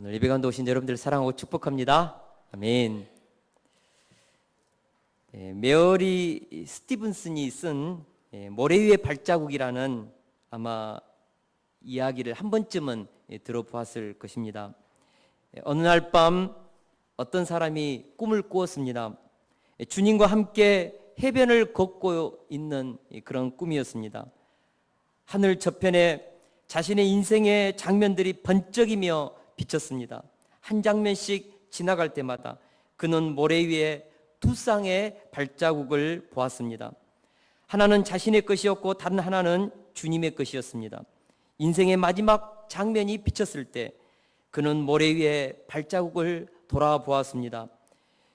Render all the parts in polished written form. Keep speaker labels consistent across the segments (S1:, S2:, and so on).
S1: 오늘 예배 가운데 오신 여러분들 사랑하고 축복합니다. 아멘. 메어리 스티븐슨이 쓴 모래 위의 발자국이라는 아마 이야기를 한 번쯤은 들어보았을 것입니다. 어느 날 밤 어떤 사람이 꿈을 꾸었습니다. 주님과 함께 해변을 걷고 있는 그런 꿈이었습니다. 하늘 저편에 자신의 인생의 장면들이 번쩍이며 비쳤습니다. 한 장면씩 지나갈 때마다 그는 모래 위에 두 쌍의 발자국을 보았습니다. 하나는 자신의 것이었고 다른 하나는 주님의 것이었습니다. 인생의 마지막 장면이 비쳤을 때 그는 모래 위에 발자국을 돌아보았습니다.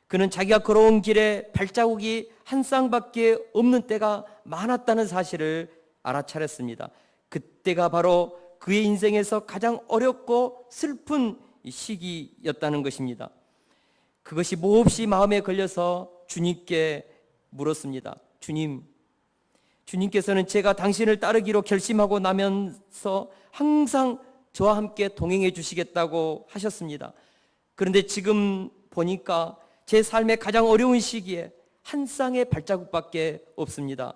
S1: 그는 자기가 걸어온 길에 발자국이 한 쌍밖에 없는 때가 많았다는 사실을 알아차렸습니다. 그때가 바로 그의 인생에서 가장 어렵고 슬픈 시기였다는 것입니다. 그것이 몹시 마음에 걸려서 주님께 물었습니다. 주님께서는 제가 당신을 따르기로 결심하고 나면서 항상 저와 함께 동행해 주시겠다고 하셨습니다. 그런데 지금 보니까 제 삶의 가장 어려운 시기에 한 쌍의 발자국밖에 없습니다.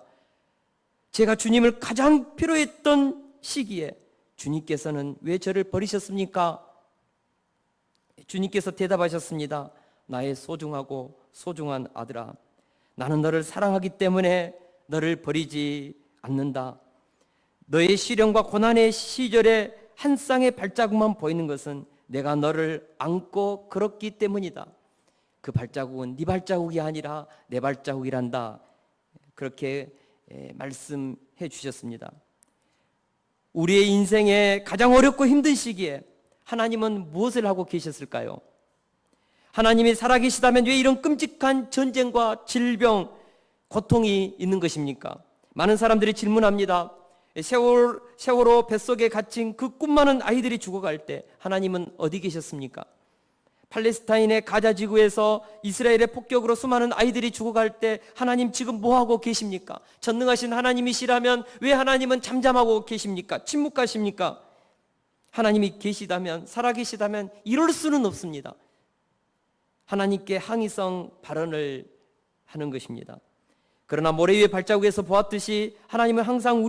S1: 제가 주님을 가장 필요했던 시기에 주님께서는 왜 저를 버리셨습니까? 주님께서 대답하셨습니다. 나의 소중하고 소중한 아들아, 나는 너를 사랑하기 때문에 너를 버리지 않는다. 너의 시련과 고난의 시절에 한 쌍의 발자국만 보이는 것은 내가 너를 안고 걸었기 때문이다. 그 발자국은 네 발자국이 아니라 내 발자국이란다. 그렇게 말씀해 주셨습니다. 우리의 인생의 가장 어렵고 힘든 시기에 하나님은 무엇을 하고 계셨을까요? 하나님이 살아계시다면 왜 이런 끔찍한 전쟁과 질병, 고통이 있는 것입니까? 많은 사람들이 질문합니다. 세월호 뱃속에 갇힌 그 꿈 많은 아이들이 죽어갈 때 하나님은 어디 계셨습니까? 팔레스타인의 가자 지구에서 이스라엘의 폭격으로 수많은 아이들이 죽어갈 때 하나님 지금 뭐하고 계십니까? 전능하신 하나님이시라면 왜 하나님은 잠잠하고 계십니까? 침묵하십니까? 하나님이 계시다면, 살아계시다면 이럴 수는 없습니다. 하나님께 항의성 발언을 하는 것입니다. 그러나 모래 위의 발자국에서 보았듯이 하나님은 항상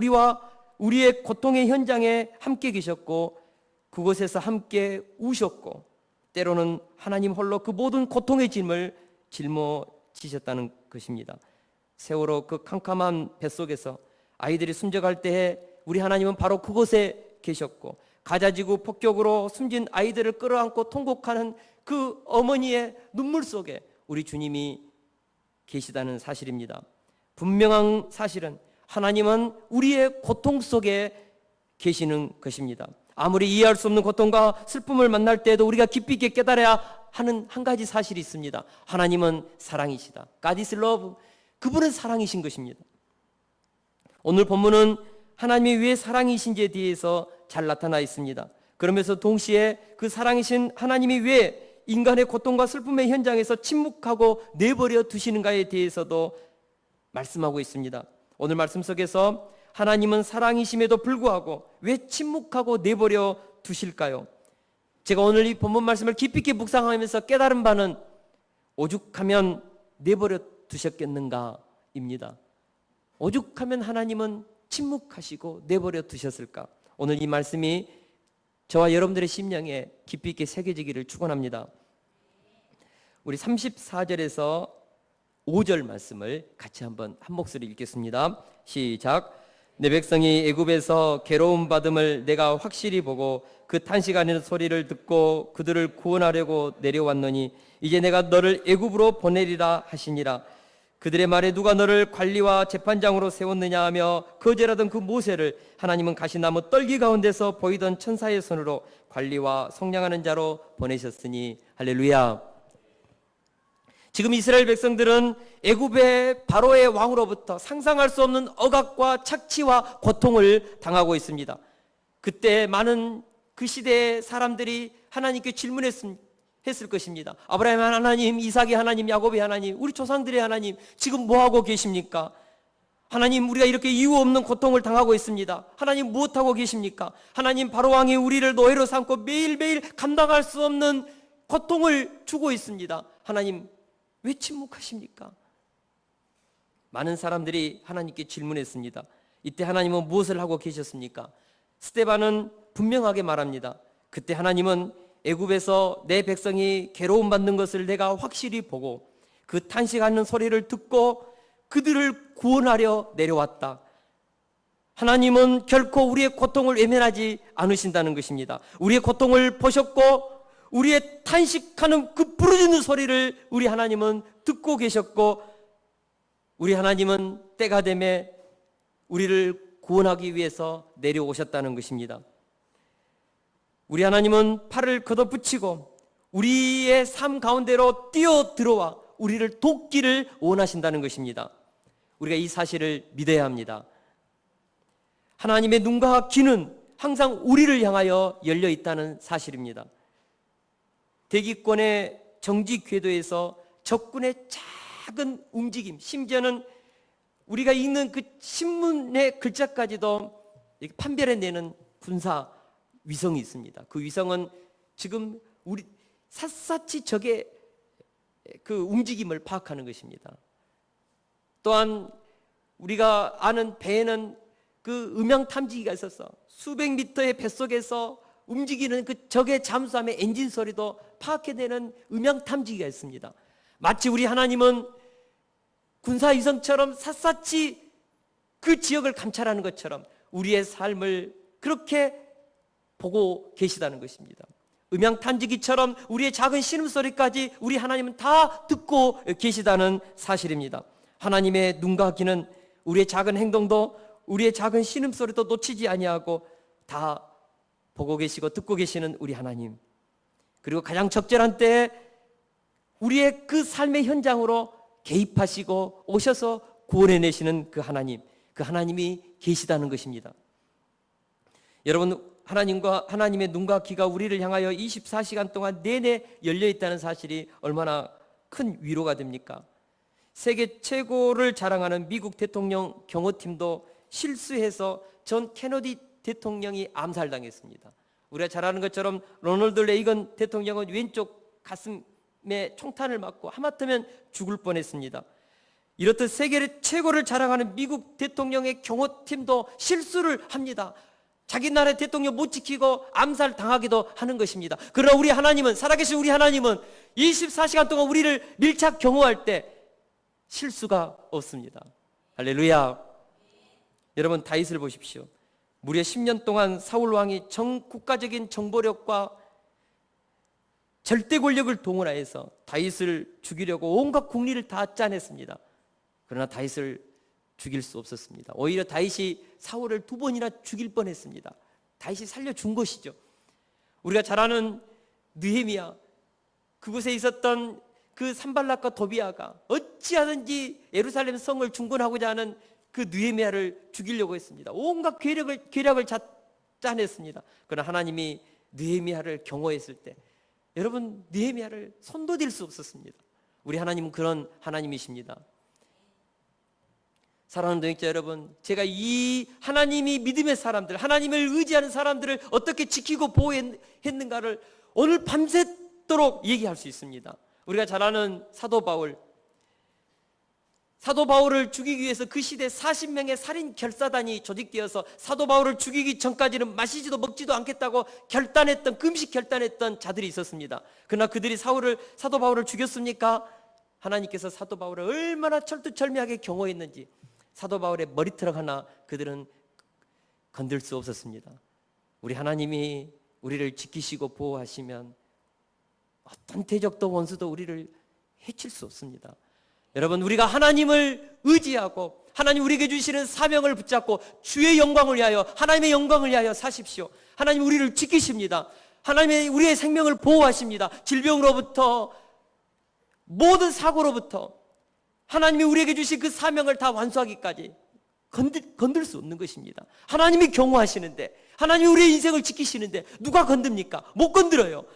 S1: 우리의 고통의 현장에 함께 계셨고 그곳에서 함께 우셨고 때로는 하나님 홀로 그 모든 고통의 짐을 짊어지셨다는 것입니다. 세월호 그 캄캄한 뱃속에서 아이들이 숨져갈 때에 우리 하나님은 바로 그곳에 계셨고 가자지구 폭격으로 숨진 아이들을 끌어안고 통곡하는 그 어머니의 눈물 속에 우리 주님이 계시다는 사실입니다. 분명한 사실은 하나님은 우리의 고통 속에 계시는 것입니다. 아무리 이해할 수 없는 고통과 슬픔을 만날 때에도 우리가 깊이 있게 깨달아야 하는 한 가지 사실이 있습니다. 하나님은 사랑이시다. God is love. 그분은 사랑이신 것입니다. 오늘 본문은 하나님이 왜 사랑이신지에 대해서 잘 나타나 있습니다. 그러면서 동시에 그 사랑이신 하나님이 왜 인간의 고통과 슬픔의 현장에서 침묵하고 내버려 두시는가에 대해서도 말씀하고 있습니다. 오늘 말씀 속에서 하나님은 사랑이심에도 불구하고 왜 침묵하고 내버려 두실까요? 제가 오늘 이 본문 말씀을 깊이 있게 묵상하면서 깨달은 바는 오죽하면 내버려 두셨겠는가입니다. 오죽하면 하나님은 침묵하시고 내버려 두셨을까? 오늘 이 말씀이 저와 여러분들의 심령에 깊이 있게 새겨지기를 축원합니다. 우리 34절에서 5절 말씀을 같이 한번 한 목소리 읽겠습니다. 시작. 내 백성이 애굽에서 괴로움 받음을 내가 확실히 보고 그 탄식하는 소리를 듣고 그들을 구원하려고 내려왔노니 이제 내가 너를 애굽으로 보내리라 하시니라. 그들의 말에 누가 너를 관리와 재판장으로 세웠느냐 하며 거절하던 그 모세를 하나님은 가시나무 떨기 가운데서 보이던 천사의 손으로 관리와 속량하는 자로 보내셨으니 할렐루야. 지금 이스라엘 백성들은 애굽의 바로의 왕으로부터 상상할 수 없는 억압과 착취와 고통을 당하고 있습니다. 그때 많은 그 시대의 사람들이 하나님께 질문했을 것입니다. 아브라함의 하나님, 이삭의 하나님, 야곱의 하나님, 우리 조상들의 하나님 지금 뭐하고 계십니까? 하나님, 우리가 이렇게 이유 없는 고통을 당하고 있습니다. 하나님 무엇하고 계십니까? 하나님, 바로왕이 우리를 노예로 삼고 매일매일 감당할 수 없는 고통을 주고 있습니다. 하나님, 왜 침묵하십니까? 많은 사람들이 하나님께 질문했습니다. 이때 하나님은 무엇을 하고 계셨습니까? 스데반은 분명하게 말합니다. 그때 하나님은 애굽에서 내 백성이 괴로움받는 것을 내가 확실히 보고 그 탄식하는 소리를 듣고 그들을 구원하려 내려왔다. 하나님은 결코 우리의 고통을 외면하지 않으신다는 것입니다. 우리의 고통을 보셨고 우리의 탄식하는 그 부르짖는 소리를 우리 하나님은 듣고 계셨고, 우리 하나님은 때가 되매 우리를 구원하기 위해서 내려오셨다는 것입니다. 우리 하나님은 팔을 걷어붙이고 우리의 삶 가운데로 뛰어 들어와 우리를 돕기를 원하신다는 것입니다. 우리가 이 사실을 믿어야 합니다. 하나님의 눈과 귀는 항상 우리를 향하여 열려 있다는 사실입니다. 대기권의 정지 궤도에서 적군의 작은 움직임, 심지어는 우리가 읽는 그 신문의 글자까지도 판별해내는 군사 위성이 있습니다. 그 위성은 지금 우리 샅샅이 적의 그 움직임을 파악하는 것입니다. 또한 우리가 아는 배에는 그 음향 탐지기가 있어서 수백 미터의 뱃속에서 움직이는 그 적의 잠수함의 엔진 소리도 파악해내는 음향 탐지기가 있습니다. 마치 우리 하나님은 군사위성처럼 샅샅이 그 지역을 감찰하는 것처럼 우리의 삶을 그렇게 보고 계시다는 것입니다. 음향 탐지기처럼 우리의 작은 신음소리까지 우리 하나님은 다 듣고 계시다는 사실입니다. 하나님의 눈과 귀는 우리의 작은 행동도 우리의 작은 신음소리도 놓치지 아니하고 다 보고 계시고 듣고 계시는 우리 하나님, 그리고 가장 적절한 때에 우리의 그 삶의 현장으로 개입하시고 오셔서 구원해내시는 그 하나님이 계시다는 것입니다. 여러분, 하나님의 눈과 귀가 우리를 향하여 24시간 동안 내내 열려있다는 사실이 얼마나 큰 위로가 됩니까? 세계 최고를 자랑하는 미국 대통령 경호팀도 실수해서 존 케너디 대통령이 암살당했습니다. 우리가 잘 아는 것처럼 로널드 레이건 대통령은 왼쪽 가슴에 총탄을 맞고 하마터면 죽을 뻔했습니다. 이렇듯 세계 최고를 자랑하는 미국 대통령의 경호팀도 실수를 합니다. 자기 나라의 대통령 못 지키고 암살당하기도 하는 것입니다. 그러나 우리 하나님은, 살아계신 우리 하나님은 24시간 동안 우리를 밀착 경호할 때 실수가 없습니다. 할렐루야. 여러분, 다윗을 보십시오. 무려 10년 동안 사울 왕이 국가적인 정보력과 절대 권력을 동원하여서 다윗을 죽이려고 온갖 국리를 다 짜냈습니다. 그러나 다윗을 죽일 수 없었습니다. 오히려 다윗이 사울을 2번이나 죽일 뻔했습니다. 다윗이 살려준 것이죠. 우리가 잘 아는 느헤미야, 그곳에 있었던 그 산발락과 도비아가 어찌하든지 예루살렘 성을 중건하고자 하는 그 느헤미야를 죽이려고 했습니다. 온갖 계략을 짜냈습니다. 그러나 하나님이 느헤미야를 경호했을 때, 여러분, 느헤미야를 손도 댈 수 없었습니다. 우리 하나님은 그런 하나님이십니다. 사랑하는 동역자 여러분, 제가 이 하나님이 믿음의 사람들, 하나님을 의지하는 사람들을 어떻게 지키고 보호했는가를 오늘 밤새도록 얘기할 수 있습니다. 우리가 잘 아는 사도 바울을 죽이기 위해서 그 시대 40명의 살인 결사단이 조직되어서 사도 바울을 죽이기 전까지는 마시지도 먹지도 않겠다고 금식 결단했던 자들이 있었습니다. 그러나 그들이 사도 바울을 죽였습니까? 하나님께서 사도 바울을 얼마나 철두철미하게 경호했는지 사도 바울의 머리털 하나 그들은 건들 수 없었습니다. 우리 하나님이 우리를 지키시고 보호하시면 어떤 대적도 원수도 우리를 해칠 수 없습니다. 여러분, 우리가 하나님을 의지하고 하나님 우리에게 주시는 사명을 붙잡고 주의 영광을 위하여, 하나님의 영광을 위하여 사십시오. 하나님 우리를 지키십니다. 하나님이 우리의 생명을 보호하십니다. 질병으로부터, 모든 사고로부터 하나님이 우리에게 주신 그 사명을 다 완수하기까지 건들 수 없는 것입니다. 하나님이 경호하시는데, 하나님이 우리의 인생을 지키시는데 누가 건듭니까? 못 건드려요.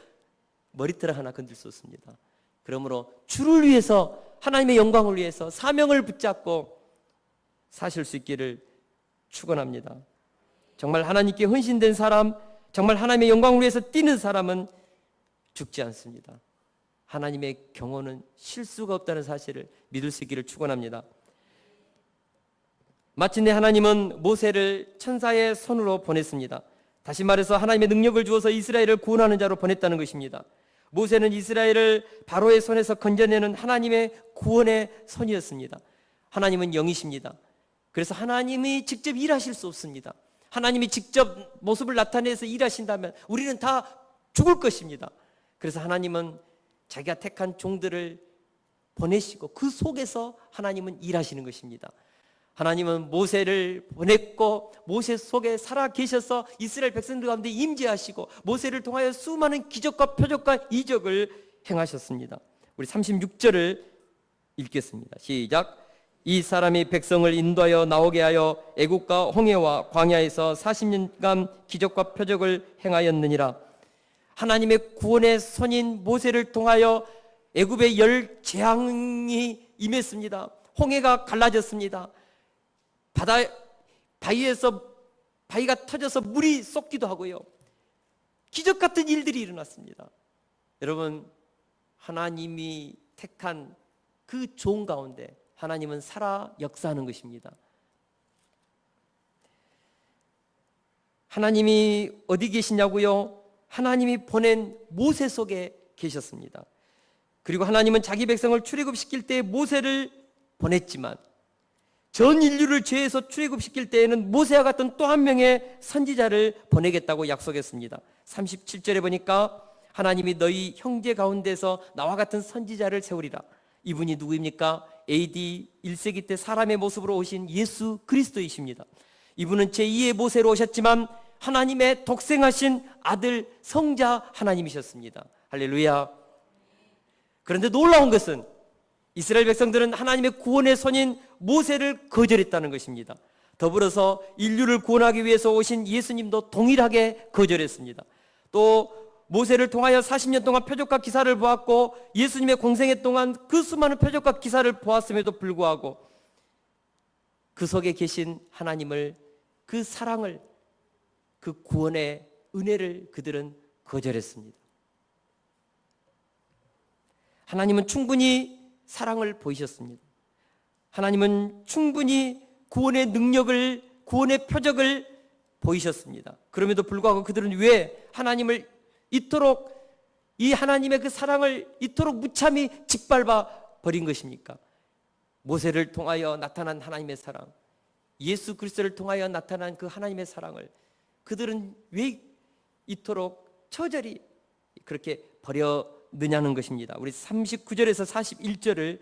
S1: 머리털 하나 건들 수 없습니다. 그러므로 주를 위해서, 하나님의 영광을 위해서 사명을 붙잡고 사실 수 있기를 축원합니다. 정말 하나님께 헌신된 사람, 정말 하나님의 영광을 위해서 뛰는 사람은 죽지 않습니다. 하나님의 경호는 실수가 없다는 사실을 믿을 수 있기를 축원합니다. 마침내 하나님은 모세를 천사의 손으로 보냈습니다. 다시 말해서 하나님의 능력을 주어서 이스라엘을 구원하는 자로 보냈다는 것입니다. 모세는 이스라엘을 바로의 손에서 건져내는 하나님의 구원의 손이었습니다. 하나님은 영이십니다. 그래서 하나님이 직접 일하실 수 없습니다. 하나님이 직접 모습을 나타내서 일하신다면 우리는 다 죽을 것입니다. 그래서 하나님은 자기가 택한 종들을 보내시고 그 속에서 하나님은 일하시는 것입니다. 하나님은 모세를 보냈고 모세 속에 살아 계셔서 이스라엘 백성들 가운데 임재하시고 모세를 통하여 수많은 기적과 표적과 이적을 행하셨습니다. 우리 36절을 읽겠습니다. 시작. 이 사람이 백성을 인도하여 나오게 하여 애국과 홍해와 광야에서 40년간 기적과 표적을 행하였느니라. 하나님의 구원의 손인 모세를 통하여 애굽의 열 재앙이 임했습니다. 홍해가 갈라졌습니다. 바위가 터져서 물이 쏟기도 하고요. 기적 같은 일들이 일어났습니다. 여러분, 하나님이 택한 그 종 가운데 하나님은 살아 역사하는 것입니다. 하나님이 어디 계시냐고요? 하나님이 보낸 모세 속에 계셨습니다. 그리고 하나님은 자기 백성을 출애굽시킬 때 모세를 보냈지만 전 인류를 죄에서 출애굽시킬 때에는 모세와 같은 또 한 명의 선지자를 보내겠다고 약속했습니다. 37절에 보니까 하나님이 너희 형제 가운데서 나와 같은 선지자를 세우리라. 이분이 누구입니까? AD 1세기 때 사람의 모습으로 오신 예수 그리스도이십니다. 이분은 제2의 모세로 오셨지만 하나님의 독생하신 아들 성자 하나님이셨습니다. 할렐루야. 그런데 놀라운 것은 이스라엘 백성들은 하나님의 구원의 손인 모세를 거절했다는 것입니다. 더불어서 인류를 구원하기 위해서 오신 예수님도 동일하게 거절했습니다. 또 모세를 통하여 40년 동안 표적과 기사를 보았고 예수님의 공생애 동안 그 수많은 표적과 기사를 보았음에도 불구하고 그 속에 계신 하나님을, 그 사랑을, 그 구원의 은혜를 그들은 거절했습니다. 하나님은 충분히 사랑을 보이셨습니다. 하나님은 충분히 구원의 능력을, 구원의 표적을 보이셨습니다. 그럼에도 불구하고 그들은 왜 하나님을 이토록, 이 하나님의 그 사랑을 이토록 무참히 짓밟아 버린 것입니까? 모세를 통하여 나타난 하나님의 사랑, 예수 그리스도를 통하여 나타난 그 하나님의 사랑을 그들은 왜 이토록 처절히 그렇게 버렸느냐는 것입니다. 우리 39절에서 41절을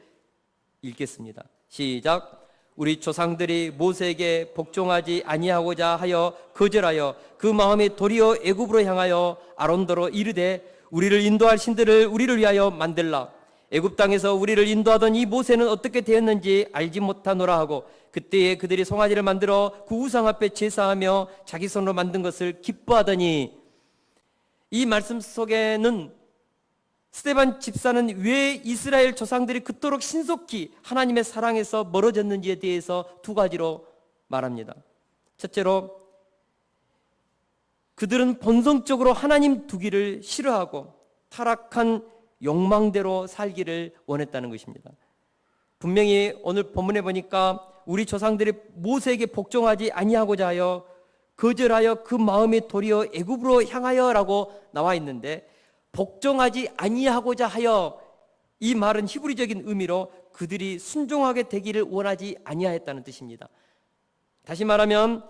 S1: 읽겠습니다. 시작. 우리 조상들이 모세에게 복종하지 아니하고자 하여 거절하여 그 마음이 도리어 애굽으로 향하여 아론더로 이르되 우리를 인도할 신들을 우리를 위하여 만들라. 애굽 땅에서 우리를 인도하던 이 모세는 어떻게 되었는지 알지 못하노라 하고 그때에 그들이 송아지를 만들어 그 우상 앞에 제사하며 자기 손으로 만든 것을 기뻐하더니, 이 말씀 속에는 스데반 집사는 왜 이스라엘 조상들이 그토록 신속히 하나님의 사랑에서 멀어졌는지에 대해서 두 가지로 말합니다. 첫째로, 그들은 본성적으로 하나님 두기를 싫어하고 타락한 욕망대로 살기를 원했다는 것입니다. 분명히 오늘 본문에 보니까 우리 조상들이 모세에게 복종하지 아니하고자 하여 거절하여 그 마음이 도리어 애굽으로 향하여라고 나와 있는데, 복종하지 아니하고자 하여, 이 말은 히브리적인 의미로 그들이 순종하게 되기를 원하지 아니하였다는 뜻입니다. 다시 말하면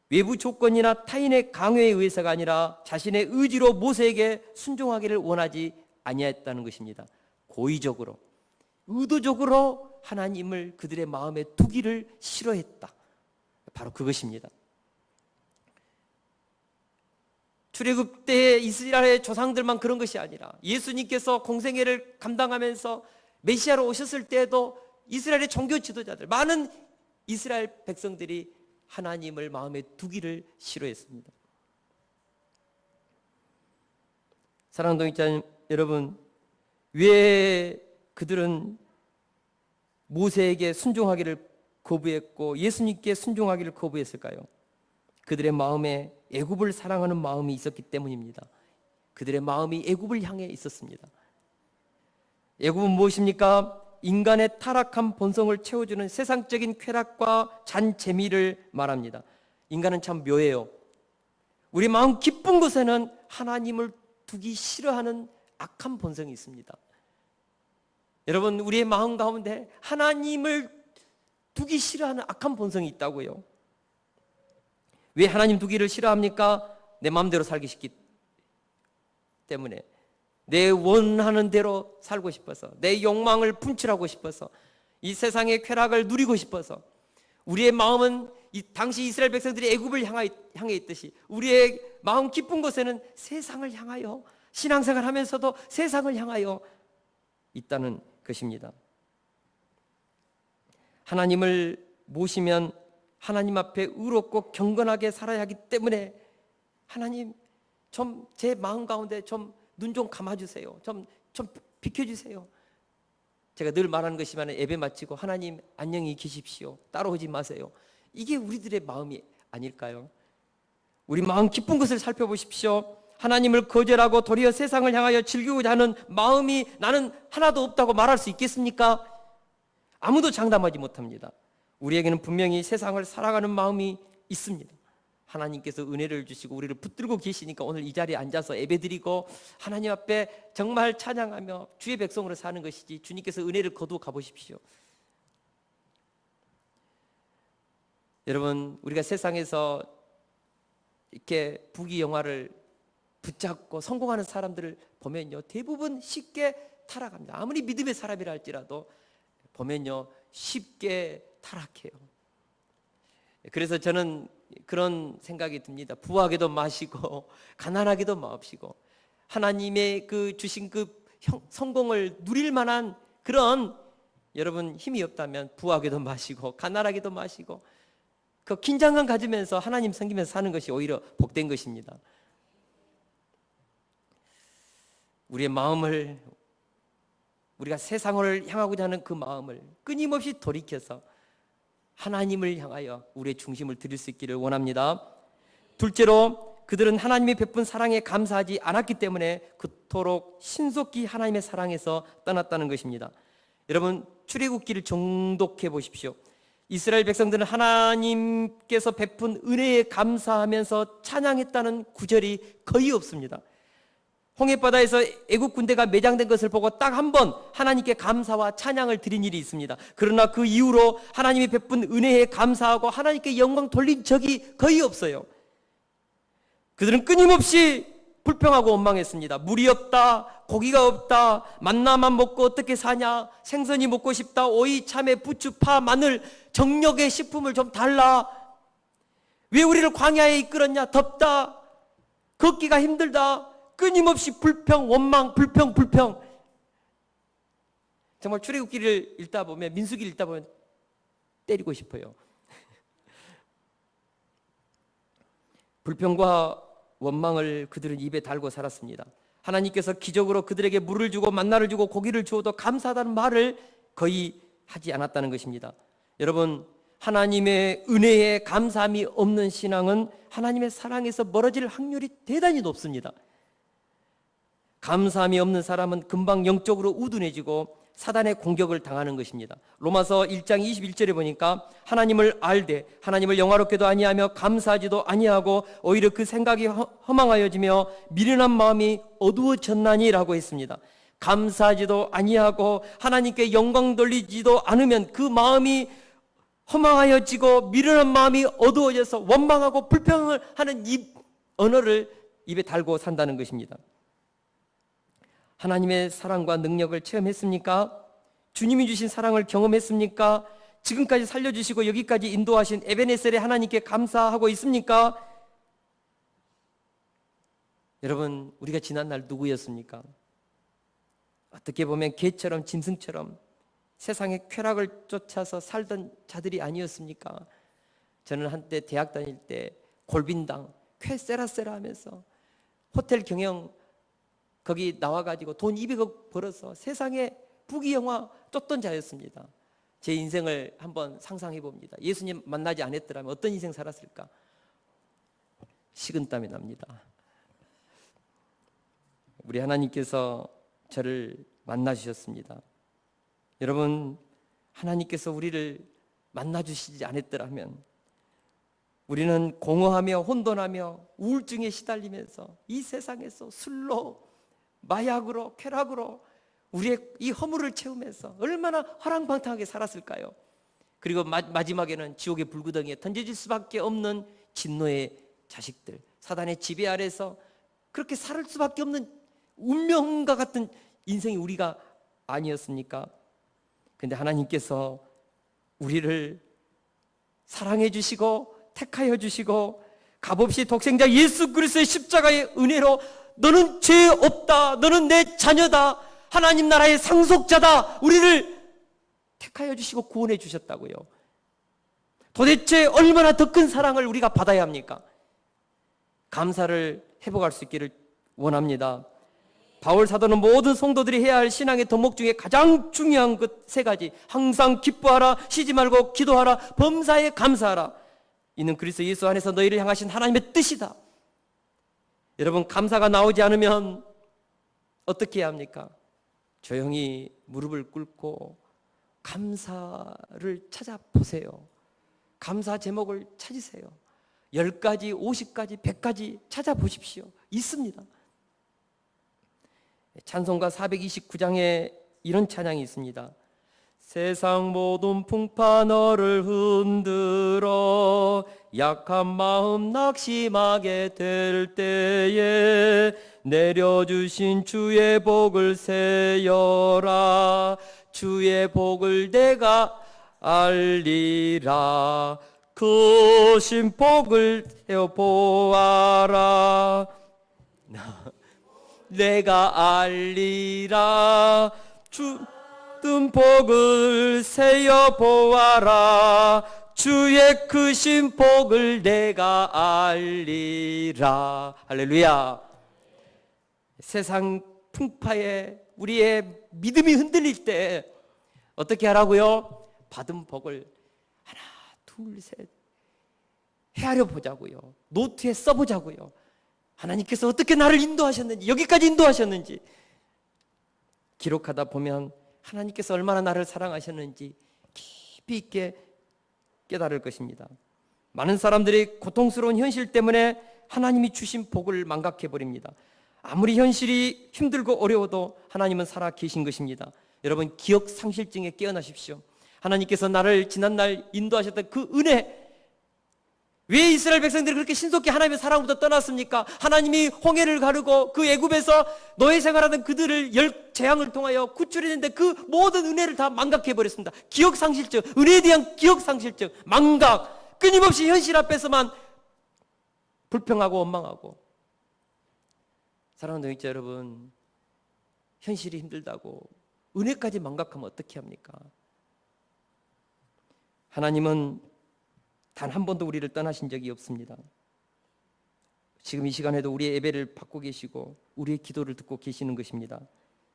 S1: 외부 조건이나 타인의 강요에 의해서가 아니라 자신의 의지로 모세에게 순종하기를 원하지 아니하였다는 것입니다. 고의적으로, 의도적으로 하나님을 그들의 마음에 두기를 싫어했다. 바로 그것입니다. 출애굽 때 이스라엘의 조상들만 그런 것이 아니라 예수님께서 공생애를 감당하면서 메시아로 오셨을 때에도 이스라엘의 종교 지도자들, 많은 이스라엘 백성들이 하나님을 마음에 두기를 싫어했습니다. 사랑하는 동역자 여러분, 왜 그들은 모세에게 순종하기를 거부했고 예수님께 순종하기를 거부했을까요? 그들의 마음에 애굽을 사랑하는 마음이 있었기 때문입니다. 그들의 마음이 애굽을 향해 있었습니다. 애굽은 무엇입니까? 인간의 타락한 본성을 채워주는 세상적인 쾌락과 잔 재미를 말합니다. 인간은 참 묘해요. 우리 마음 기쁜 곳에는 하나님을 두기 싫어하는 악한 본성이 있습니다. 여러분, 우리의 마음 가운데 하나님을 두기 싫어하는 악한 본성이 있다고요. 왜 하나님 두기를 싫어합니까? 내 마음대로 살기 싫기 때문에, 내 원하는 대로 살고 싶어서, 내 욕망을 분출하고 싶어서, 이 세상의 쾌락을 누리고 싶어서. 우리의 마음은 당시 이스라엘 백성들이 애굽을 향해 있듯이 우리의 마음 깊은 곳에는 세상을 향하여, 신앙생활 하면서도 세상을 향하여 있다는 것입니다. 하나님을 모시면 하나님 앞에 의롭고 경건하게 살아야 하기 때문에, 하나님 좀 제 마음 가운데 좀 눈 좀 감아주세요. 좀 비켜주세요. 제가 늘 말하는 것이지만, 예배 마치고 하나님 안녕히 계십시오, 따라오지 마세요. 이게 우리들의 마음이 아닐까요? 우리 마음 깊은 것을 살펴보십시오. 하나님을 거절하고 도리어 세상을 향하여 즐기고자 하는 마음이 나는 하나도 없다고 말할 수 있겠습니까? 아무도 장담하지 못합니다. 우리에게는 분명히 세상을 사랑하는 마음이 있습니다. 하나님께서 은혜를 주시고 우리를 붙들고 계시니까 오늘 이 자리에 앉아서 예배드리고 하나님 앞에 정말 찬양하며 주의 백성으로 사는 것이지, 주님께서 은혜를 거두어 가보십시오. 여러분, 우리가 세상에서 이렇게 부귀영화를 붙잡고 성공하는 사람들을 보면요, 대부분 쉽게 타락합니다. 아무리 믿음의 사람이라 할지라도 보면요, 쉽게 타락해요. 그래서 저는 그런 생각이 듭니다. 부하게도 마시고 가난하게도 마옵시고, 하나님의 그 주신 그 성공을 누릴 만한 그런 여러분 힘이 없다면 부하게도 마시고 가난하게도 마시고, 그 긴장감 가지면서 하나님 섬기면서 사는 것이 오히려 복된 것입니다. 우리의 마음을, 우리가 세상을 향하고자 하는 그 마음을 끊임없이 돌이켜서 하나님을 향하여 우리의 중심을 드릴 수 있기를 원합니다. 둘째로, 그들은 하나님이 베푼 사랑에 감사하지 않았기 때문에 그토록 신속히 하나님의 사랑에서 떠났다는 것입니다. 여러분, 출애굽기를 정독해 보십시오. 이스라엘 백성들은 하나님께서 베푼 은혜에 감사하면서 찬양했다는 구절이 거의 없습니다. 홍해바다에서 애국 군대가 매장된 것을 보고 딱 한 번 하나님께 감사와 찬양을 드린 일이 있습니다. 그러나 그 이후로 하나님이 베푼 은혜에 감사하고 하나님께 영광 돌린 적이 거의 없어요. 그들은 끊임없이 불평하고 원망했습니다. 물이 없다, 고기가 없다, 만나만 먹고 어떻게 사냐, 생선이 먹고 싶다, 오이, 참외, 부추, 파, 마늘, 정력의 식품을 좀 달라, 왜 우리를 광야에 이끌었냐, 덥다, 걷기가 힘들다, 끊임없이 불평, 원망, 불평. 정말 출애굽기를 읽다 보면, 민수기를 읽다 보면 때리고 싶어요. 불평과 원망을 그들은 입에 달고 살았습니다. 하나님께서 기적으로 그들에게 물을 주고 만나를 주고 고기를 주어도 감사하다는 말을 거의 하지 않았다는 것입니다. 여러분, 하나님의 은혜에 감사함이 없는 신앙은 하나님의 사랑에서 멀어질 확률이 대단히 높습니다. 감사함이 없는 사람은 금방 영적으로 우둔해지고 사단의 공격을 당하는 것입니다. 로마서 1장 21절에 보니까 하나님을 알되 하나님을 영화롭게도 아니하며 감사하지도 아니하고 오히려 그 생각이 허망하여지며 미련한 마음이 어두워졌나니라고 했습니다. 감사하지도 아니하고 하나님께 영광 돌리지도 않으면 그 마음이 허망하여지고 미련한 마음이 어두워져서 원망하고 불평을 하는 언어를 입에 달고 산다는 것입니다. 하나님의 사랑과 능력을 체험했습니까? 주님이 주신 사랑을 경험했습니까? 지금까지 살려주시고 여기까지 인도하신 에베네셀의 하나님께 감사하고 있습니까? 여러분, 우리가 지난날 누구였습니까? 어떻게 보면 개처럼 짐승처럼 세상의 쾌락을 쫓아서 살던 자들이 아니었습니까? 저는 한때 대학 다닐 때 골빈당 쾌 세라세라 하면서 호텔 경영 거기 나와가지고 돈 200억 벌어서 세상에 부귀영화 쫓던 자였습니다. 제 인생을 한번 상상해 봅니다. 예수님 만나지 않았더라면 어떤 인생 살았을까? 식은땀이 납니다. 우리 하나님께서 저를 만나 주셨습니다. 여러분, 하나님께서 우리를 만나 주시지 않았더라면 우리는 공허하며 혼돈하며 우울증에 시달리면서 이 세상에서 술로, 마약으로, 쾌락으로 우리의 이 허물을 채우면서 얼마나 허랑방탕하게 살았을까요? 그리고 마지막에는 지옥의 불구덩이에 던져질 수밖에 없는 진노의 자식들, 사단의 지배 아래서 그렇게 살 수밖에 없는 운명과 같은 인생이 우리가 아니었습니까? 근데 하나님께서 우리를 사랑해 주시고 택하여 주시고 값없이 독생자 예수 그리스도의 십자가의 은혜로 너는 죄 없다, 너는 내 자녀다, 하나님 나라의 상속자다, 우리를 택하여 주시고 구원해 주셨다고요. 도대체 얼마나 더 큰 사랑을 우리가 받아야 합니까? 감사를 회복할 수 있기를 원합니다. 바울 사도는 모든 성도들이 해야 할 신앙의 덕목 중에 가장 중요한 것 세 가지, 항상 기뻐하라, 쉬지 말고 기도하라, 범사에 감사하라, 이는 그리스도 예수 안에서 너희를 향하신 하나님의 뜻이다. 여러분, 감사가 나오지 않으면 어떻게 해야 합니까? 조용히 무릎을 꿇고 감사를 찾아보세요. 감사 제목을 찾으세요. 10가지, 50가지, 100가지 찾아보십시오. 있습니다. 찬송가 429장에 이런 찬양이 있습니다. 세상 모든 풍파 너를 흔들어 약한 마음 낙심하게 될 때에 내려주신 주의 복을 세여라. 주의 복을 내가 알리라. 크신 복을 세어 보아라. 내가 알리라. 주든 복을 세어 보아라. 주의 크신 복을 내가 알리라. 할렐루야. 세상 풍파에 우리의 믿음이 흔들릴 때 어떻게 하라고요? 받은 복을 하나, 둘, 셋 헤아려 보자고요. 노트에 써보자고요. 하나님께서 어떻게 나를 인도하셨는지, 여기까지 인도하셨는지 기록하다 보면 하나님께서 얼마나 나를 사랑하셨는지 깊이 있게 깨달을 것입니다. 많은 사람들이 고통스러운 현실 때문에 하나님이 주신 복을 망각해버립니다. 아무리 현실이 힘들고 어려워도 하나님은 살아 계신 것입니다. 여러분, 기억상실증에 깨어나십시오. 하나님께서 나를 지난날 인도하셨던 그 은혜, 왜 이스라엘 백성들이 그렇게 신속히 하나님의 사랑부터 떠났습니까? 하나님이 홍해를 가르고 그 애굽에서 노예 생활하던 그들을 열 재앙을 통하여 구출했는데 그 모든 은혜를 다 망각해버렸습니다. 기억상실증, 은혜에 대한 기억상실증, 망각, 끊임없이 현실 앞에서만 불평하고 원망하고. 사랑하는 동역자 여러분, 현실이 힘들다고 은혜까지 망각하면 어떻게 합니까? 하나님은 단 한 번도 우리를 떠나신 적이 없습니다. 지금 이 시간에도 우리의 예배를 받고 계시고 우리의 기도를 듣고 계시는 것입니다.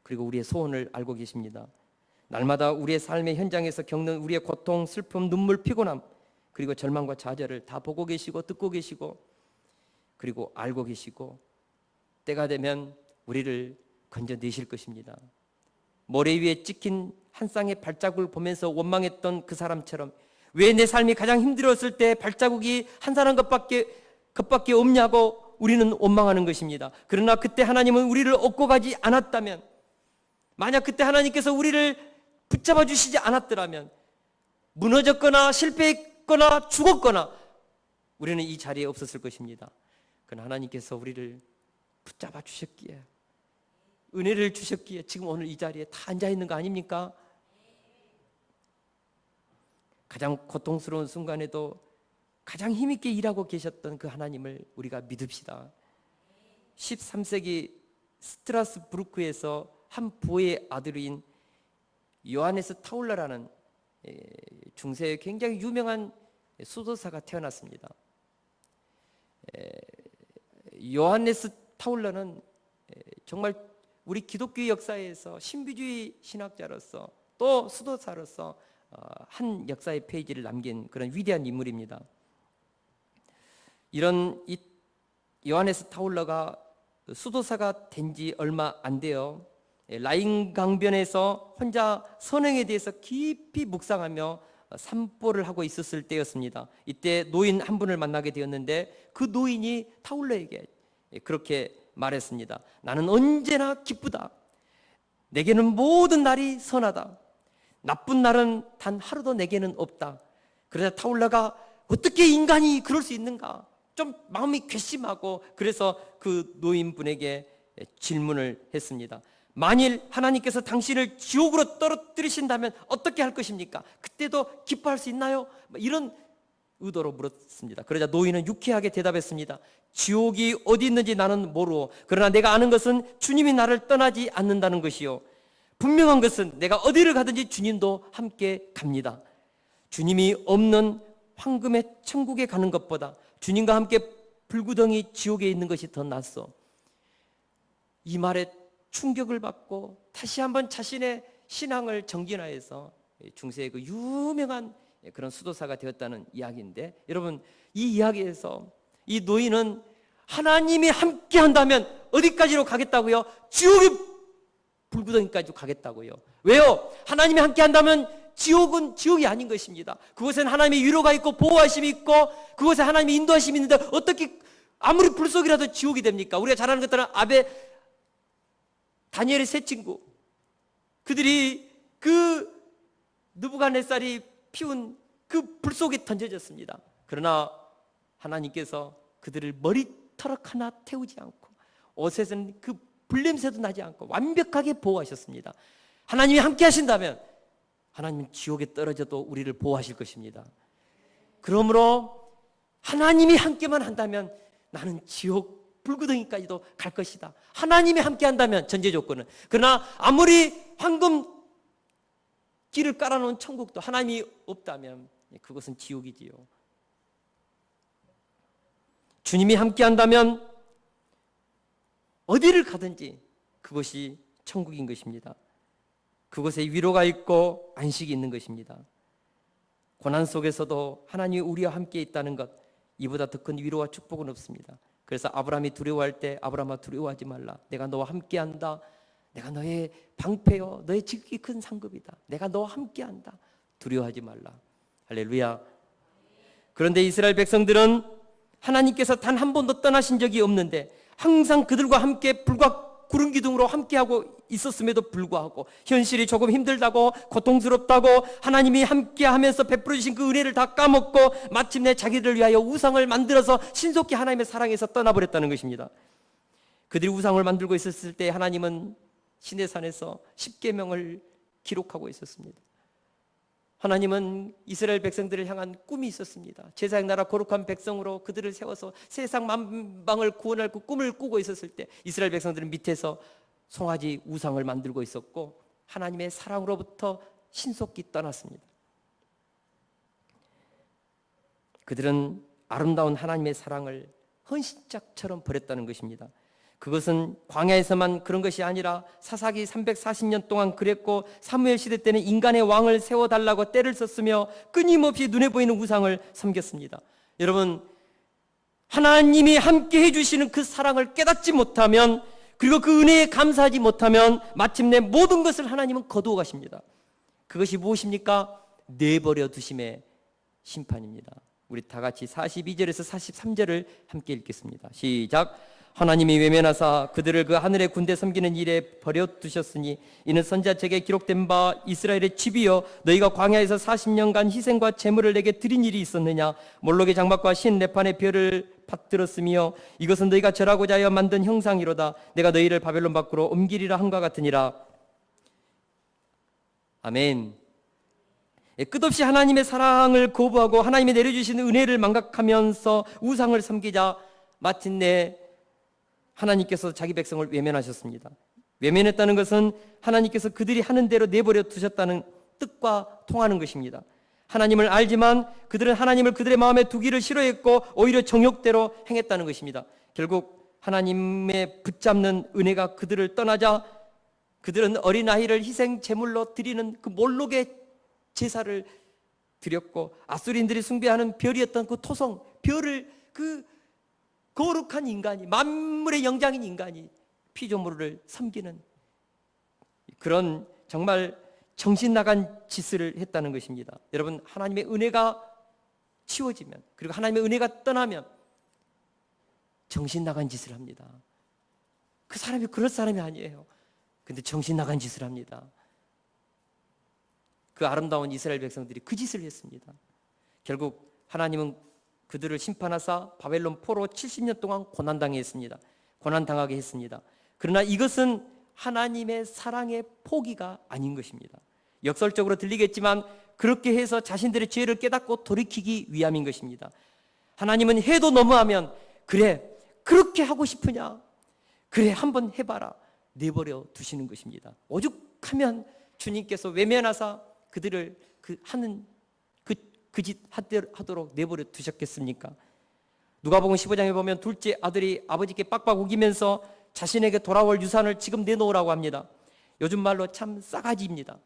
S1: 그리고 우리의 소원을 알고 계십니다. 날마다 우리의 삶의 현장에서 겪는 우리의 고통, 슬픔, 눈물, 피곤함, 그리고 절망과 좌절을 다 보고 계시고 듣고 계시고 그리고 알고 계시고 때가 되면 우리를 건져내실 것입니다. 모래 위에 찍힌 한 쌍의 발자국을 보면서 원망했던 그 사람처럼 왜 내 삶이 가장 힘들었을 때 발자국이 한 사람 것밖에 없냐고 우리는 원망하는 것입니다. 그러나 그때 하나님은 우리를 얻고 가지 않았다면, 만약 그때 하나님께서 우리를 붙잡아 주시지 않았더라면, 무너졌거나 실패했거나 죽었거나 우리는 이 자리에 없었을 것입니다. 그러나 하나님께서 우리를 붙잡아 주셨기에, 은혜를 주셨기에 지금 오늘 이 자리에 다 앉아 있는 거 아닙니까? 가장 고통스러운 순간에도 가장 힘있게 일하고 계셨던 그 하나님을 우리가 믿읍시다. 13세기 스트라스부르크에서 한 부의 아들인 요하네스 타울러라는 중세의 굉장히 유명한 수도사가 태어났습니다. 요하네스 타울러는 정말 우리 기독교 역사에서 신비주의 신학자로서 또 수도사로서 한 역사의 페이지를 남긴 그런 위대한 인물입니다. 이런 이 요하네스 타울러가 수도사가 된 지 얼마 안 돼요. 라인 강변에서 혼자 선행에 대해서 깊이 묵상하며 산보를 하고 있었을 때였습니다. 이때 노인 한 분을 만나게 되었는데 그 노인이 타울러에게 그렇게 말했습니다. 나는 언제나 기쁘다. 내게는 모든 날이 선하다. 나쁜 날은 단 하루도 내게는 없다. 그러자 타울러가 어떻게 인간이 그럴 수 있는가? 좀 마음이 괘씸하고 그래서 그 노인분에게 질문을 했습니다. 만일 하나님께서 당신을 지옥으로 떨어뜨리신다면 어떻게 할 것입니까? 그때도 기뻐할 수 있나요? 이런 의도로 물었습니다. 그러자 노인은 유쾌하게 대답했습니다. 지옥이 어디 있는지 나는 모르오. 그러나 내가 아는 것은 주님이 나를 떠나지 않는다는 것이요. 분명한 것은 내가 어디를 가든지 주님도 함께 갑니다. 주님이 없는 황금의 천국에 가는 것보다 주님과 함께 불구덩이 지옥에 있는 것이 더 낫소. 이 말에 충격을 받고 다시 한번 자신의 신앙을 정진하여서 중세의 그 유명한 그런 수도사가 되었다는 이야기인데, 여러분, 이 이야기에서 이 노인은 하나님이 함께 한다면 어디까지로 가겠다고요? 지옥의 불구덩이까지 가겠다고요. 왜요? 하나님이 함께 한다면 지옥은 지옥이 아닌 것입니다. 그곳에는 하나님의 위로가 있고 보호하심이 있고 그곳에 하나님의 인도하심이 있는데 어떻게 아무리 불속이라도 지옥이 됩니까? 우리가 잘 아는 것들은 다니엘의 세 친구, 그들이 그 느부갓네살이 피운 그 불 속에 던져졌습니다. 그러나 하나님께서 그들을 머리털럭 하나 태우지 않고 옷에서는 그 불냄새도 나지 않고 완벽하게 보호하셨습니다. 하나님이 함께 하신다면 하나님은 지옥에 떨어져도 우리를 보호하실 것입니다. 그러므로 하나님이 함께만 한다면 나는 지옥 불구덩이까지도 갈 것이다. 하나님이 함께 한다면, 전제 조건은. 그러나 아무리 황금 길을 깔아놓은 천국도 하나님이 없다면 그것은 지옥이지요. 주님이 함께 한다면 어디를 가든지 그것이 천국인 것입니다. 그곳에 위로가 있고 안식이 있는 것입니다. 고난 속에서도 하나님이 우리와 함께 있다는 것, 이보다 더 큰 위로와 축복은 없습니다. 그래서 아브라함이 두려워할 때 아브라함아 두려워하지 말라. 내가 너와 함께한다. 내가 너의 방패요, 너의 지극히 큰 상급이다. 내가 너와 함께한다. 두려워하지 말라. 할렐루야. 그런데 이스라엘 백성들은 하나님께서 단 한 번도 떠나신 적이 없는데 항상 그들과 함께 불과 구름 기둥으로 함께하고 있었음에도 불구하고 현실이 조금 힘들다고 고통스럽다고 하나님이 함께하면서 베풀어 주신 그 은혜를 다 까먹고 마침내 자기들을 위하여 우상을 만들어서 신속히 하나님의 사랑에서 떠나버렸다는 것입니다. 그들이 우상을 만들고 있었을 때 하나님은 시내산에서 십계명을 기록하고 있었습니다. 하나님은 이스라엘 백성들을 향한 꿈이 있었습니다. 제사장 나라 거룩한 백성으로 그들을 세워서 세상 만방을 구원할 그 꿈을 꾸고 있었을 때 이스라엘 백성들은 밑에서 송아지 우상을 만들고 있었고 하나님의 사랑으로부터 신속히 떠났습니다. 그들은 아름다운 하나님의 사랑을 헌신짝처럼 버렸다는 것입니다. 그것은 광야에서만 그런 것이 아니라 사사기 340년 동안 그랬고 사무엘 시대 때는 인간의 왕을 세워달라고 때를 썼으며 끊임없이 눈에 보이는 우상을 섬겼습니다. 여러분, 하나님이 함께 해주시는 그 사랑을 깨닫지 못하면, 그리고 그 은혜에 감사하지 못하면 마침내 모든 것을 하나님은 거두어 가십니다. 그것이 무엇입니까? 내버려 두심의 심판입니다. 우리 다 같이 42절에서 43절을 함께 읽겠습니다. 시작. 하나님이 외면하사 그들을 그 하늘의 군대 섬기는 일에 버려두셨으니 이는 선지자책에 기록된 바 이스라엘의 집이여 너희가 광야에서 40년간 희생과 제물을 내게 드린 일이 있었느냐. 몰록의 장막과 신 레판의 별을 받들었으며 이것은 너희가 절하고자 하여 만든 형상이로다. 내가 너희를 바벨론 밖으로 옮기리라 한과 같으니라. 아멘. 끝없이 하나님의 사랑을 거부하고 하나님이 내려주신 은혜를 망각하면서 우상을 섬기자 마침내 하나님께서 자기 백성을 외면하셨습니다. 외면했다는 것은 하나님께서 그들이 하는 대로 내버려 두셨다는 뜻과 통하는 것입니다. 하나님을 알지만 그들은 하나님을 그들의 마음에 두기를 싫어했고 오히려 정욕대로 행했다는 것입니다. 결국 하나님의 붙잡는 은혜가 그들을 떠나자 그들은 어린아이를 희생 제물로 드리는 그 몰록의 제사를 드렸고, 아수리인들이 숭배하는 별이었던 그 토성, 별을 그 거룩한 인간이, 만물의 영장인 인간이 피조물을 섬기는 그런 정말 정신 나간 짓을 했다는 것입니다. 여러분, 하나님의 은혜가 치워지면, 그리고 하나님의 은혜가 떠나면 정신 나간 짓을 합니다. 그 사람이 그럴 사람이 아니에요. 근데 정신 나간 짓을 합니다. 그 아름다운 이스라엘 백성들이 그 짓을 했습니다. 결국 하나님은 그들을 심판하사 바벨론 포로 70년 동안 고난당하게 했습니다. 고난당하게 했습니다. 그러나 이것은 하나님의 사랑의 포기가 아닌 것입니다. 역설적으로 들리겠지만 그렇게 해서 자신들의 죄를 깨닫고 돌이키기 위함인 것입니다. 하나님은 해도 너무하면, 그래 그렇게 하고 싶으냐, 그래 한번 해봐라, 내버려 두시는 것입니다. 오죽하면 주님께서 외면하사 그들을 하는 그 짓 하도록 내버려 두셨겠습니까? 누가복음 15장에 보면 둘째 아들이 아버지께 빡빡 우기면서 자신에게 돌아올 유산을 지금 내놓으라고 합니다. 요즘 말로 참 싸가지입니다.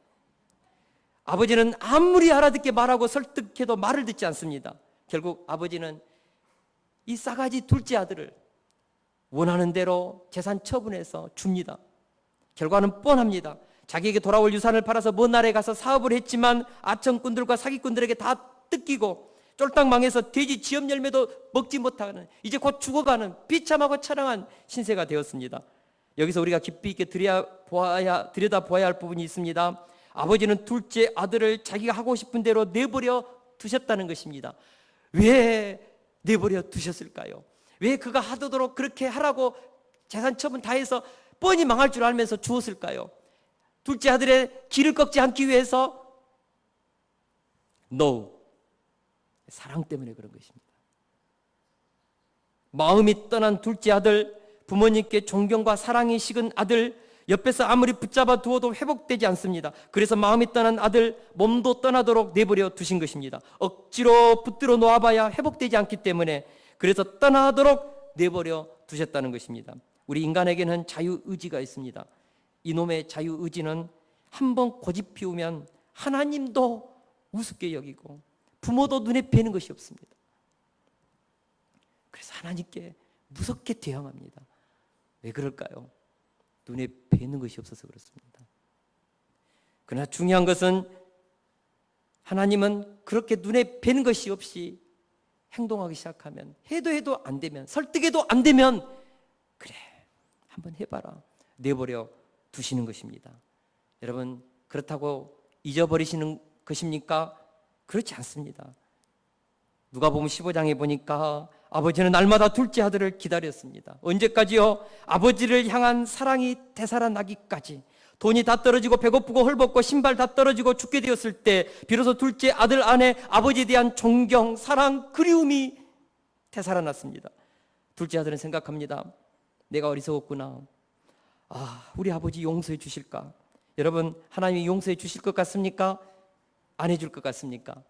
S1: 아버지는 아무리 알아듣게 말하고 설득해도 말을 듣지 않습니다. 결국 아버지는 이 싸가지 둘째 아들을 원하는 대로 재산 처분해서 줍니다. 결과는 뻔합니다. 자기에게 돌아올 유산을 팔아서 먼 나라에 가서 사업을 했지만 아청꾼들과 사기꾼들에게 다 뜯기고 쫄딱 망해서 돼지 지엽 열매도 먹지 못하는, 이제 곧 죽어가는 비참하고 처량한 신세가 되었습니다. 여기서 우리가 깊이 있게 들여다보아야 할 부분이 있습니다. 아버지는 둘째 아들을 자기가 하고 싶은 대로 내버려 두셨다는 것입니다. 왜 내버려 두셨을까요? 왜 그가 하도록 그렇게 하라고 재산 처분 다 해서 뻔히 망할 줄 알면서 주었을까요? 둘째 아들의 길을 꺾지 않기 위해서? No. 사랑 때문에 그런 것입니다. 마음이 떠난 둘째 아들, 부모님께 존경과 사랑이 식은 아들, 옆에서 아무리 붙잡아 두어도 회복되지 않습니다. 그래서 마음이 떠난 아들, 몸도 떠나도록 내버려 두신 것입니다. 억지로 붙들어 놓아봐야 회복되지 않기 때문에, 그래서 떠나도록 내버려 두셨다는 것입니다. 우리 인간에게는 자유의지가 있습니다. 이놈의 자유의지는 한번 고집 피우면 하나님도 우습게 여기고 부모도 눈에 뵈는 것이 없습니다. 그래서 하나님께 무섭게 대항합니다. 왜 그럴까요? 눈에 뵈는 것이 없어서 그렇습니다. 그러나 중요한 것은 하나님은 그렇게 눈에 뵈는 것이 없이 행동하기 시작하면, 해도 안 되면, 설득해도 안 되면, 그래 한번 해봐라, 내버려 두시는 것입니다. 여러분, 그렇다고 잊어버리시는 것입니까? 그렇지 않습니다. 누가복음 15장에 보니까 아버지는 날마다 둘째 아들을 기다렸습니다. 언제까지요? 아버지를 향한 사랑이 되살아나기까지. 돈이 다 떨어지고 배고프고 헐벗고 신발 다 떨어지고 죽게 되었을 때 비로소 둘째 아들 안에 아버지에 대한 존경, 사랑, 그리움이 되살아났습니다. 둘째 아들은 생각합니다. 내가 어리석었구나. 우리 아버지 용서해 주실까? 여러분, 하나님이 용서해 주실 것 같습니까? 안 해줄 것 같습니까?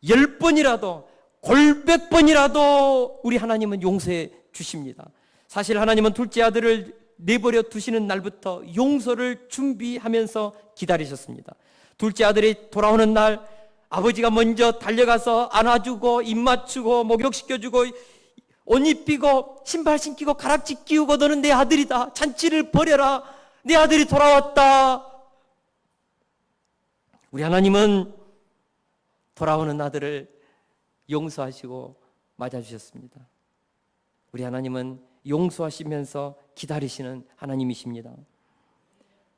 S1: 10번이라도, 골백 번이라도 우리 하나님은 용서해 주십니다. 사실 하나님은 둘째 아들을 내버려 두시는 날부터 용서를 준비하면서 기다리셨습니다. 둘째 아들이 돌아오는 날 아버지가 먼저 달려가서 안아주고 입 맞추고 목욕시켜주고 옷 입히고 신발 신기고 가락지 끼우고, 너는 내 아들이다, 잔치를 벌여라, 내 아들이 돌아왔다. 우리 하나님은 돌아오는 아들을 용서하시고 맞아주셨습니다. 우리 하나님은 용서하시면서 기다리시는 하나님이십니다.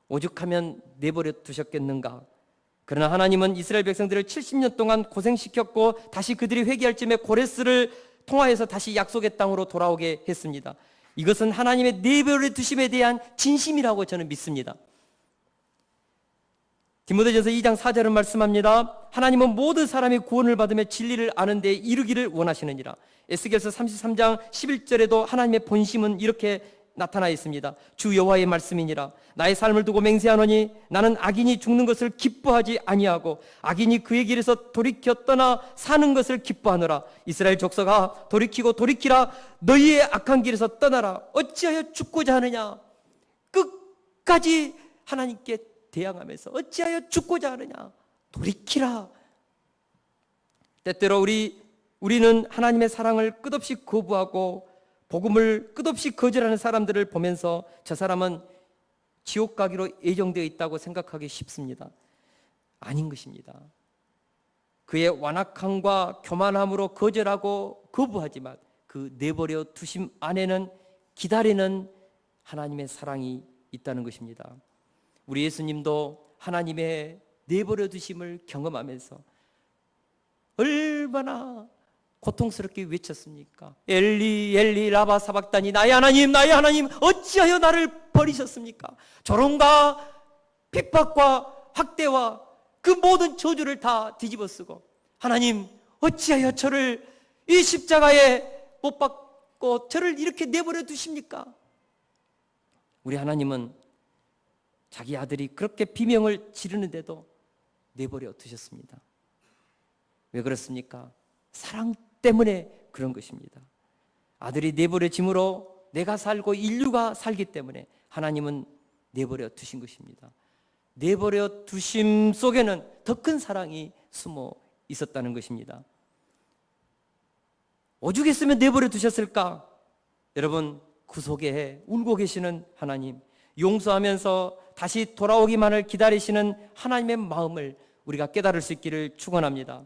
S1: 오죽하면 내버려 두셨겠는가? 그러나 하나님은 이스라엘 백성들을 70년 동안 고생시켰고 다시 그들이 회개할 쯤에 고레스를 통하여서 다시 약속의 땅으로 돌아오게 했습니다. 이것은 하나님의 내버려 두심에 대한 진심이라고 저는 믿습니다. 디모데전서 2장 4절은 말씀합니다. 하나님은 모든 사람이 구원을 받으며 진리를 아는 데 이르기를 원하시느니라. 에스겔서 33장 11절에도 하나님의 본심은 이렇게 나타나 있습니다. 주 여호와의 말씀이니라. 나의 삶을 두고 맹세하노니 나는 악인이 죽는 것을 기뻐하지 아니하고 악인이 그의 길에서 돌이켜 떠나 사는 것을 기뻐하노라. 이스라엘 족속아, 돌이키고 돌이키라. 너희의 악한 길에서 떠나라. 어찌하여 죽고자 하느냐? 끝까지 하나님께 대항하면서 어찌하여 죽고자 하느냐, 돌이키라. 때때로 우리는 하나님의 사랑을 끝없이 거부하고 복음을 끝없이 거절하는 사람들을 보면서 저 사람은 지옥 가기로 예정되어 있다고 생각하기 쉽습니다. 아닌 것입니다. 그의 완악함과 교만함으로 거절하고 거부하지만 그 내버려 두심 안에는 기다리는 하나님의 사랑이 있다는 것입니다. 우리 예수님도 하나님의 내버려 두심을 경험하면서 얼마나 고통스럽게 외쳤습니까? 엘리 엘리 라바 사박다니, 나의 하나님 어찌하여 나를 버리셨습니까? 조롱과 핍박과 학대와 그 모든 저주를 다 뒤집어쓰고, 하나님 어찌하여 저를 이 십자가에 못 박고 저를 이렇게 내버려 두십니까? 우리 하나님은 자기 아들이 그렇게 비명을 지르는데도 내버려 두셨습니다. 왜 그렇습니까? 사랑 때문에 그런 것입니다. 아들이 내버려짐으로 내가 살고 인류가 살기 때문에 하나님은 내버려 두신 것입니다. 내버려 두심 속에는 더 큰 사랑이 숨어 있었다는 것입니다. 오죽했으면 내버려 두셨을까? 여러분, 그 속에 울고 계시는 하나님, 용서하면서 다시 돌아오기만을 기다리시는 하나님의 마음을 우리가 깨달을 수 있기를 축원합니다.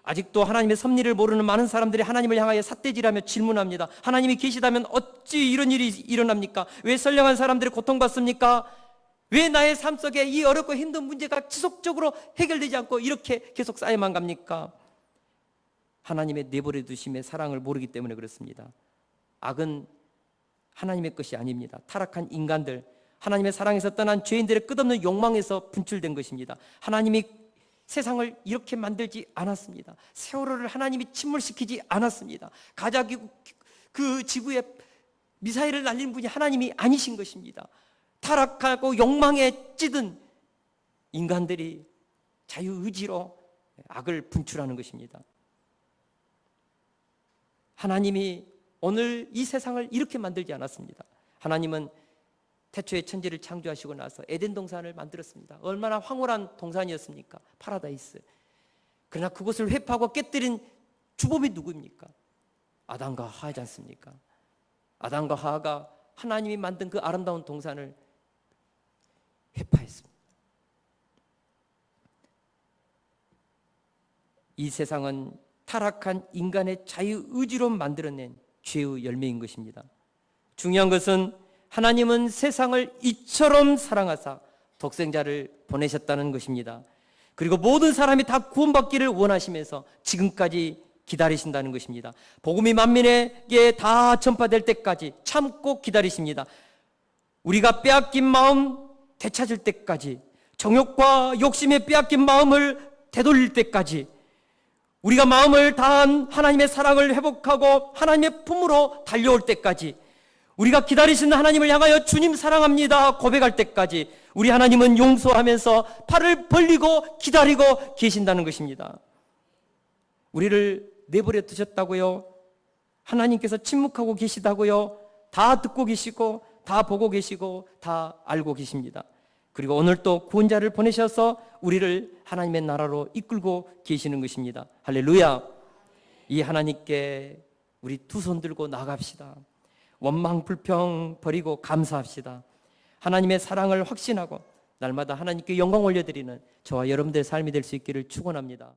S1: 아직도 하나님의 섭리를 모르는 많은 사람들이 하나님을 향하여 삿대질하며 질문합니다. 하나님이 계시다면 어찌 이런 일이 일어납니까? 왜 선량한 사람들이 고통받습니까? 왜 나의 삶 속에 이 어렵고 힘든 문제가 지속적으로 해결되지 않고 이렇게 계속 쌓여만 갑니까? 하나님의 내버려 두심의 사랑을 모르기 때문에 그렇습니다. 악은 하나님의 것이 아닙니다. 타락한 인간들, 하나님의 사랑에서 떠난 죄인들의 끝없는 욕망에서 분출된 것입니다. 하나님이 세상을 이렇게 만들지 않았습니다. 세월호를 하나님이 침몰시키지 않았습니다. 가자 그 지구에 미사일을 날린 분이 하나님이 아니신 것입니다. 타락하고 욕망에 찌든 인간들이 자유의지로 악을 분출하는 것입니다. 하나님이 오늘 이 세상을 이렇게 만들지 않았습니다. 하나님은 태초에 천지를 창조하시고 나서 에덴 동산을 만들었습니다. 얼마나 황홀한 동산이었습니까? 파라다이스. 그러나 그것을 회파하고 깨뜨린 주범이 누구입니까? 아담과 하하지 않습니까? 아담과 하하가 하나님이 만든 그 아름다운 동산을 회파했습니다. 이 세상은 타락한 인간의 자유의지로 만들어낸 죄의 열매인 것입니다. 중요한 것은 하나님은 세상을 이처럼 사랑하사 독생자를 보내셨다는 것입니다. 그리고 모든 사람이 다 구원받기를 원하시면서 지금까지 기다리신다는 것입니다. 복음이 만민에게 다 전파될 때까지 참고 기다리십니다. 우리가 빼앗긴 마음 되찾을 때까지, 정욕과 욕심에 빼앗긴 마음을 되돌릴 때까지, 우리가 마음을 다한 하나님의 사랑을 회복하고 하나님의 품으로 달려올 때까지, 우리가 기다리시는 하나님을 향하여 주님 사랑합니다 고백할 때까지 우리 하나님은 용서하면서 팔을 벌리고 기다리고 계신다는 것입니다. 우리를 내버려 두셨다고요? 하나님께서 침묵하고 계시다고요? 다 듣고 계시고 다 보고 계시고 다 알고 계십니다. 그리고 오늘 또 구원자를 보내셔서 우리를 하나님의 나라로 이끌고 계시는 것입니다. 할렐루야. 이 하나님께 우리 두 손 들고 나갑시다. 원망 불평 버리고 감사합시다. 하나님의 사랑을 확신하고 날마다 하나님께 영광 올려드리는 저와 여러분들의 삶이 될 수 있기를 축원합니다.